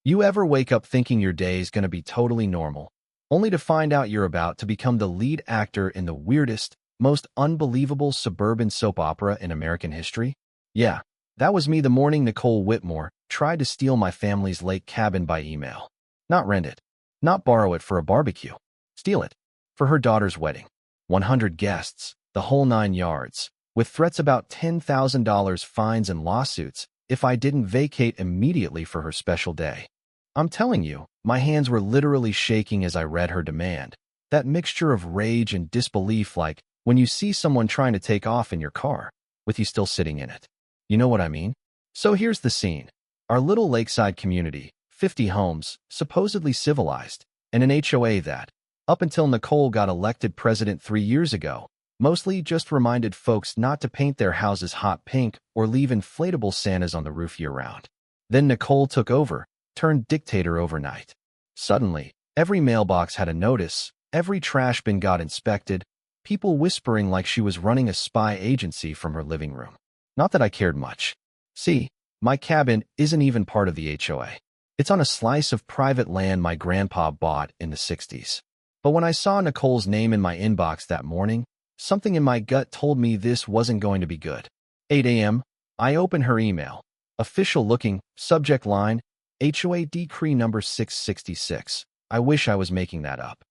You ever wake up thinking your day is going to be totally normal, only to find out you're about to become the lead actor in the weirdest, most unbelievable suburban soap opera in American history? Yeah, that was me the morning Nicole Whitmore tried to steal my family's lake cabin by email. Not rent it, not borrow it for a barbecue, steal it for her daughter's wedding. 100 guests, the whole 9 yards, with threats about $10,000 fines and lawsuits if I didn't vacate immediately for her special day. I'm telling you, my hands were literally shaking as I read her demand. That mixture of rage and disbelief, like when you see someone trying to take off in your car, with you still sitting in it. You know what I mean? So here's the scene. Our little lakeside community, 50 homes, supposedly civilized, and an HOA that, up until Nicole got elected president 3 years ago, mostly just reminded folks not to paint their houses hot pink or leave inflatable Santas on the roof year-round. Then Nicole took over, turned dictator overnight. Suddenly, every mailbox had a notice, every trash bin got inspected, people whispering like she was running a spy agency from her living room. Not that I cared much. See, my cabin isn't even part of the HOA. It's on a slice of private land my grandpa bought in the 60s. But when I saw Nicole's name in my inbox that morning, something in my gut told me this wasn't going to be good. 8 a.m., I open her email. Official looking, subject line, HOA Decree number 666. I wish I was making that up.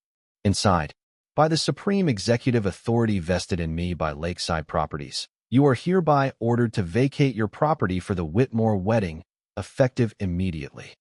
Inside, by the supreme executive authority vested in me by Lakeside Properties, you are hereby ordered to vacate your property for the Whitmore wedding, effective immediately.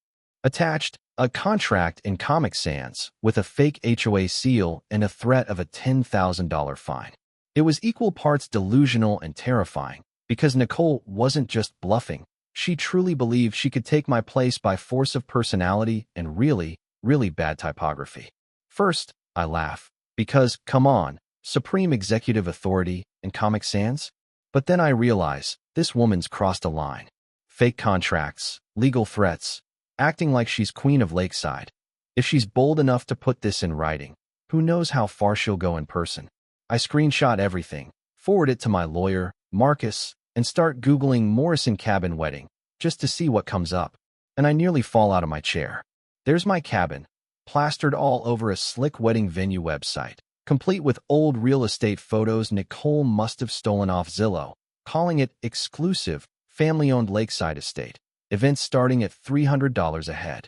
Attached, a contract in Comic Sans with a fake HOA seal and a threat of a $10,000 fine. It was equal parts delusional and terrifying, because Nicole wasn't just bluffing. She truly believed she could take my place by force of personality and really, really bad typography. First, I laugh, because, come on, supreme executive authority and Comic Sans? But then I realize, this woman's crossed a line. Fake contracts, legal threats, acting like she's queen of Lakeside. If she's bold enough to put this in writing, who knows how far she'll go in person. I screenshot everything, forward it to my lawyer, Marcus, and start Googling Morrison cabin wedding, just to see what comes up. And I nearly fall out of my chair. There's my cabin, plastered all over a slick wedding venue website, complete with old real estate photos Nicole must have stolen off Zillow, calling it exclusive, family-owned Lakeside estate. Events starting at $300 a head.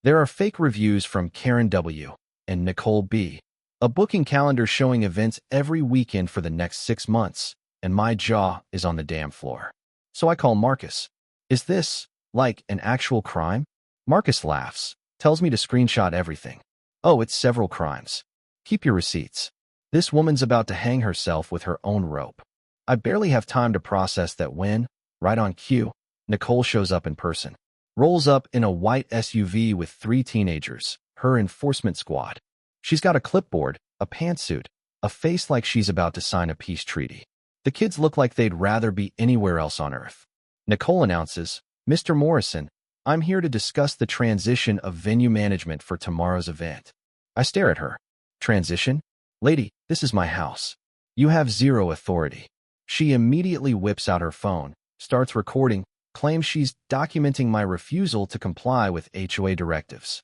There are fake reviews from Karen W. and Nicole B. A booking calendar showing events every weekend for the next 6 months, and my jaw is on the damn floor. So I call Marcus. Is this, like, an actual crime? Marcus laughs, tells me to screenshot everything. Oh, it's several crimes. Keep your receipts. This woman's about to hang herself with her own rope. I barely have time to process that when, right on cue, Nicole shows up in person. Rolls up in a white SUV with 3 teenagers, her enforcement squad. She's got a clipboard, a pantsuit, a face like she's about to sign a peace treaty. The kids look like they'd rather be anywhere else on earth. Nicole announces, Mr. Morrison, I'm here to discuss the transition of venue management for tomorrow's event. I stare at her. Transition? Lady, this is my house. You have zero authority. She immediately whips out her phone, starts recording, claims she's documenting my refusal to comply with HOA directives.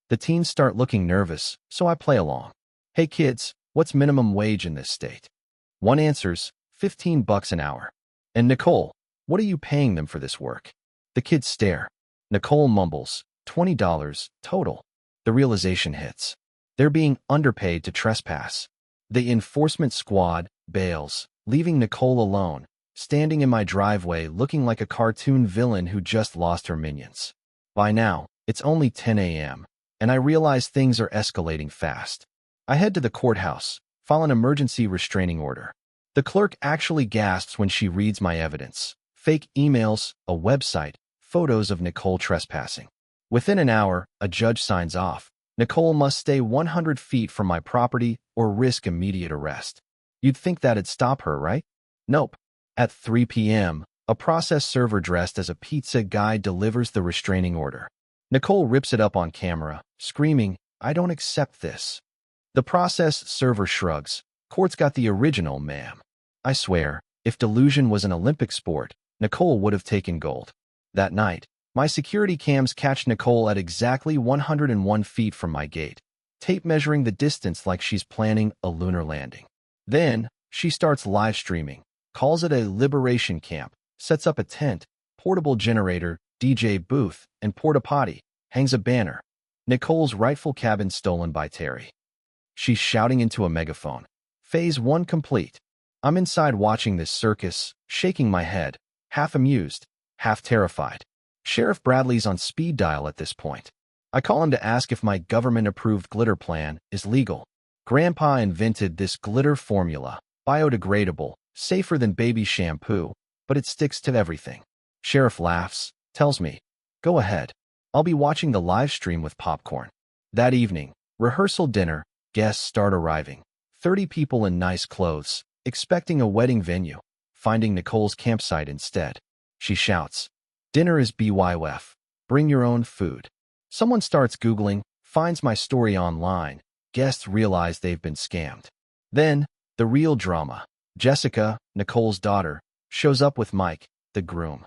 The teens start looking nervous, so I play along. Hey kids, what's minimum wage in this state? One answers, $15 an hour. And Nicole, what are you paying them for this work? The kids stare. Nicole mumbles, $20 total. The realization hits. They're being underpaid to trespass. The enforcement squad bails, leaving Nicole alone, standing in my driveway looking like a cartoon villain who just lost her minions. By now, it's only 10 a.m., and I realize things are escalating fast. I head to the courthouse, file an emergency restraining order. The clerk actually gasps when she reads my evidence. Fake emails, a website, photos of Nicole trespassing. Within an hour, a judge signs off. Nicole must stay 100 feet from my property or risk immediate arrest. You'd think that'd stop her, right? Nope. At 3 p.m., a process server dressed as a pizza guy delivers the restraining order. Nicole rips it up on camera, screaming, I don't accept this. The process server shrugs. Court's got the original, ma'am. I swear, if delusion was an Olympic sport, Nicole would have taken gold. That night, My security cams catch Nicole at exactly 101 feet from my gate, tape measuring the distance like she's planning a lunar landing. Then, she starts live streaming, calls it a liberation camp, sets up a tent, portable generator, DJ booth, and porta potty, hangs a banner. Nicole's rightful cabin stolen by Terry. She's shouting into a megaphone. Phase 1 complete. I'm inside watching this circus, shaking my head, half amused, half terrified. Sheriff Bradley's on speed dial at this point. I call him to ask if my government-approved glitter plan is legal. Grandpa invented this glitter formula, biodegradable, safer than baby shampoo, but it sticks to everything. Sheriff laughs, tells me, "Go ahead. I'll be watching the live stream with popcorn." That evening, rehearsal dinner, guests start arriving. 30 people in nice clothes, expecting a wedding venue, finding Nicole's campsite instead. She shouts, "Dinner is BYOF. Bring your own food." Someone starts Googling, finds my story online. Guests realize they've been scammed. Then, the real drama. Jessica, Nicole's daughter, shows up with Mike, the groom.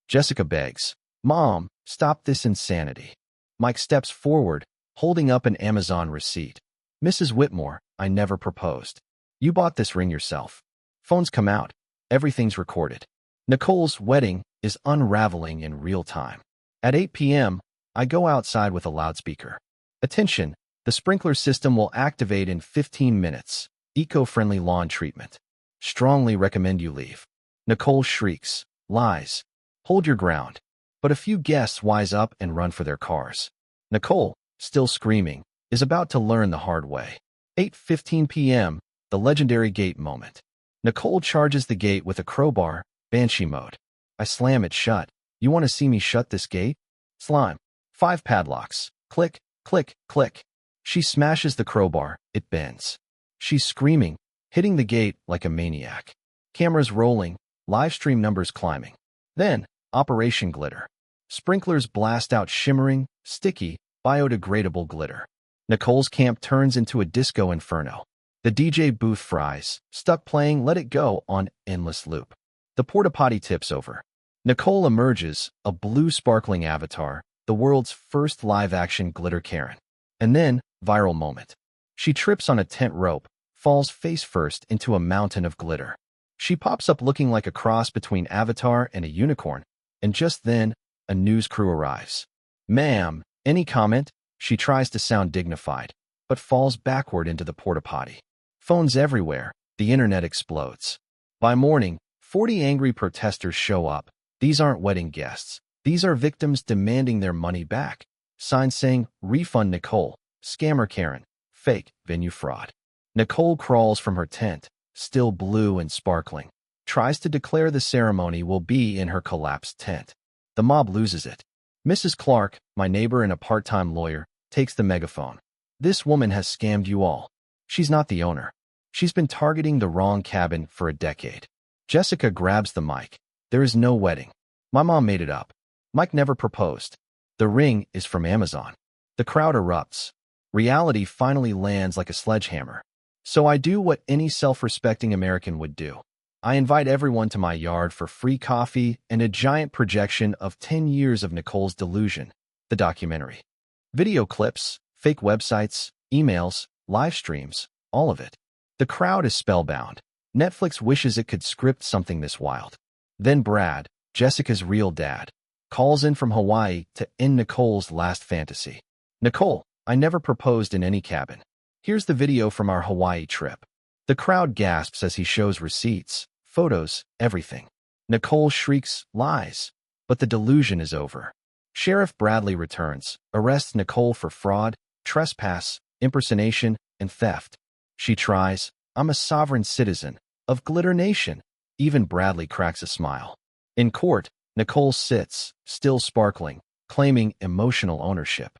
Jessica begs, "Mom, stop this insanity." Mike steps forward, holding up an Amazon receipt. "Mrs. Whitmore, I never proposed. You bought this ring yourself." Phones come out. Everything's recorded. Nicole's wedding is unraveling in real time. At 8 p.m., I go outside with a loudspeaker. "Attention, the sprinkler system will activate in 15 minutes. Eco-friendly lawn treatment. Strongly recommend you leave." Nicole shrieks, lies. "Hold your ground." But a few guests wise up and run for their cars. Nicole, still screaming, is about to learn the hard way. 8:15 p.m., the legendary gate moment. Nicole charges the gate with a crowbar, banshee mode. I slam it shut. "You want to see me shut this gate?" Slime. 5 padlocks. Click, click, click. She smashes the crowbar. It bends. She's screaming, hitting the gate like a maniac. Cameras rolling, live stream numbers climbing. Then, Operation Glitter. Sprinklers blast out shimmering, sticky, biodegradable glitter. Nicole's camp turns into a disco inferno. The DJ booth fries, stuck playing Let It Go on endless loop. The porta potty tips over. Nicole emerges, a blue sparkling avatar, the world's first live-action glitter Karen. And then, viral moment. She trips on a tent rope, falls face first into a mountain of glitter. She pops up looking like a cross between Avatar and a unicorn, and just then, a news crew arrives. "Ma'am, any comment?" She tries to sound dignified, but falls backward into the porta potty. Phones everywhere, the internet explodes. By morning, 40 angry protesters show up. These aren't wedding guests. These are victims demanding their money back. Signs saying, "Refund Nicole, scammer Karen, fake, venue fraud." Nicole crawls from her tent, still blue and sparkling, tries to declare the ceremony will be in her collapsed tent. The mob loses it. Mrs. Clark, my neighbor and a part-time lawyer, takes the megaphone. "This woman has scammed you all. She's not the owner. She's been targeting the wrong cabin for a decade." Jessica grabs the mic. "There is no wedding. My mom made it up. Mike never proposed. The ring is from Amazon." The crowd erupts. Reality finally lands like a sledgehammer. So I do what any self-respecting American would do. I invite everyone to my yard for free coffee and a giant projection of 10 years of Nicole's delusion, the documentary. Video clips, fake websites, emails, live streams, all of it. The crowd is spellbound. Netflix wishes it could script something this wild. Then Brad, Jessica's real dad, calls in from Hawaii to end Nicole's last fantasy. "Nicole, I never proposed in any cabin. Here's the video from our Hawaii trip." The crowd gasps as he shows receipts, photos, everything. Nicole shrieks, lies. But the delusion is over. Sheriff Bradley returns, arrests Nicole for fraud, trespass, impersonation, and theft. She tries, "I'm a sovereign citizen of Glitter Nation." Even Bradley cracks a smile. In court, Nicole sits, still sparkling, claiming emotional ownership.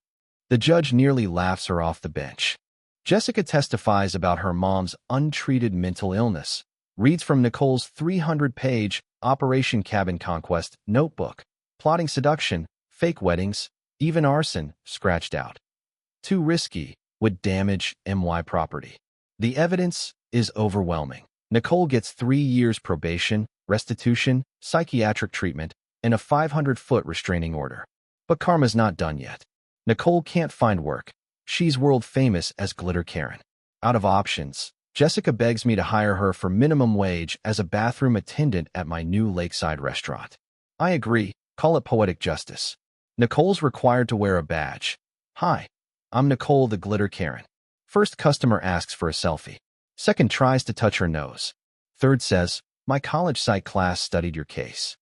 The judge nearly laughs her off the bench. Jessica testifies about her mom's untreated mental illness, reads from Nicole's 300-page Operation Cabin Conquest notebook, plotting seduction, fake weddings, even arson, scratched out. Too risky, would damage MY property. The evidence is overwhelming. Nicole gets 3 years probation, restitution, psychiatric treatment, and a 500-foot restraining order. But karma's not done yet. Nicole can't find work. She's world famous as Glitter Karen. Out of options, Jessica begs me to hire her for minimum wage as a bathroom attendant at my new lakeside restaurant. I agree, call it poetic justice. Nicole's required to wear a badge. Hi, I'm Nicole the Glitter Karen. First customer asks for a selfie. Second tries to touch her nose. Third says, my college psych class studied your case.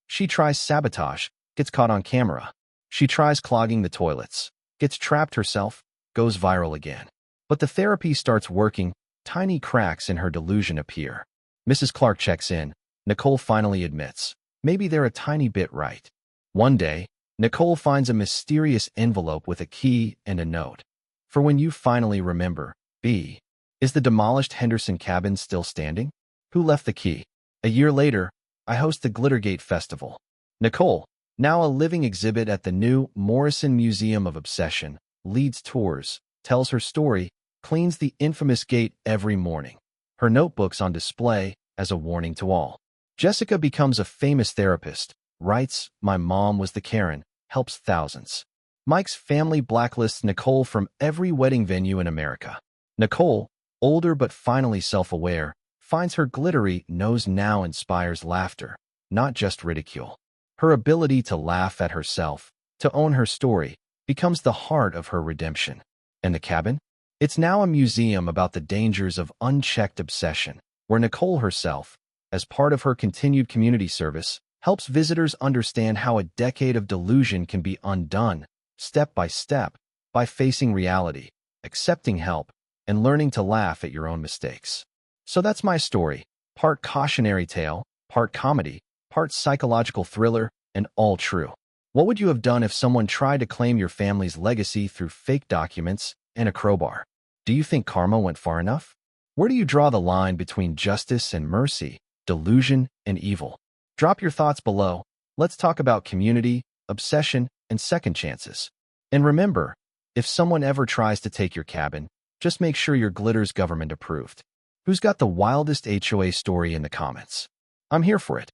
She tries sabotage, gets caught on camera. She tries clogging the toilets, gets trapped herself, goes viral again. But the therapy starts working, tiny cracks in her delusion appear. Mrs. Clark checks in. Nicole finally admits, maybe they're a tiny bit right. One day, Nicole finds a mysterious envelope with a key and a note. For when you finally remember, B. Is the demolished Henderson cabin still standing? Who left the key? A year later, I host the Glittergate Festival. Nicole, now a living exhibit at the new Morrison Museum of Obsession, leads tours, tells her story, cleans the infamous gate every morning. Her notebook's on display as a warning to all. Jessica becomes a famous therapist, writes, my mom was the Karen, helps thousands. Mike's family blacklists Nicole from every wedding venue in America. Nicole, older but finally self-aware, finds her glittery nose now inspires laughter, not just ridicule. Her ability to laugh at herself, to own her story, becomes the heart of her redemption. And the cabin? It's now a museum about the dangers of unchecked obsession, where Nicole herself, as part of her continued community service, helps visitors understand how a decade of delusion can be undone, step by step, by facing reality, accepting help, and learning to laugh at your own mistakes. So that's my story, part cautionary tale, part comedy, part psychological thriller, and all true. What would you have done if someone tried to claim your family's legacy through fake documents and a crowbar? Do you think karma went far enough? Where do you draw the line between justice and mercy, delusion and evil? Drop your thoughts below. Let's talk about community, obsession, and second chances. And remember, if someone ever tries to take your cabin, just make sure your glitter's government approved. Who's got the wildest HOA story in the comments? I'm here for it.